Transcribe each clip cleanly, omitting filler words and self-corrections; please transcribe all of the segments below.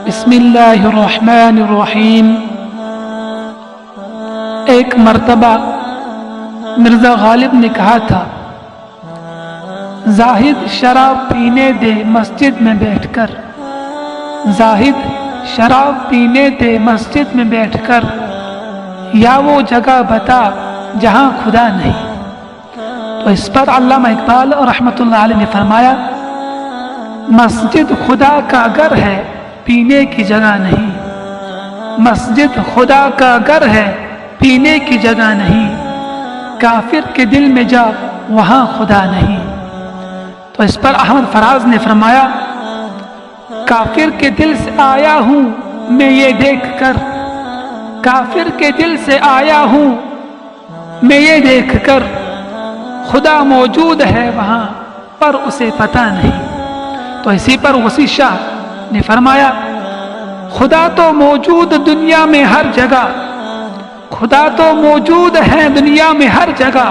بسم اللہ الرحمن الرحیم۔ ایک مرتبہ مرزا غالب نے کہا تھا، زاہد شراب پینے دے مسجد میں بیٹھ کر، زاہد شراب پینے دے مسجد میں بیٹھ کر، یا وہ جگہ بتا جہاں خدا نہیں۔ تو اس پر علامہ اقبال رحمۃ اللہ علیہ نے فرمایا، مسجد خدا کا گھر ہے پینے کی جگہ نہیں، مسجد خدا کا گھر ہے پینے کی جگہ نہیں، کافر کے دل میں جا وہاں خدا نہیں۔ تو اس پر احمد فراز نے فرمایا، کافر کے دل سے آیا ہوں میں یہ دیکھ کر، کافر کے دل سے آیا ہوں میں یہ دیکھ کر، خدا موجود ہے وہاں پر اسے پتہ نہیں۔ تو اسی پر وسیع شاہ نے فرمایا، خدا تو موجود دنیا میں ہر جگہ، خدا تو موجود ہے دنیا میں ہر جگہ،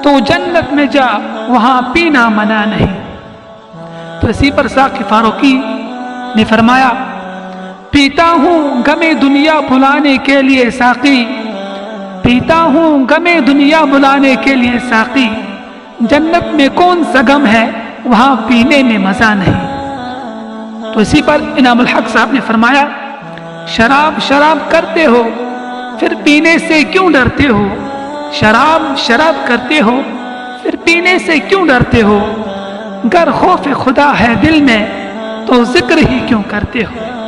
تو جنت میں جا وہاں پینا منع نہیں۔ تو اسی پر ساقی فاروقی نے فرمایا، پیتا ہوں غمِ دنیا بھلانے کے لیے ساقی، پیتا ہوں غمِ دنیا بھلانے کے لیے ساقی، جنت میں کون سا غم ہے وہاں پینے میں مزہ نہیں۔ تو اسی پر انعام الحق صاحب نے فرمایا، شراب شراب کرتے ہو پھر پینے سے کیوں ڈرتے ہو، شراب شراب کرتے ہو پھر پینے سے کیوں ڈرتے ہو، گر خوف خدا ہے دل میں تو ذکر ہی کیوں کرتے ہو۔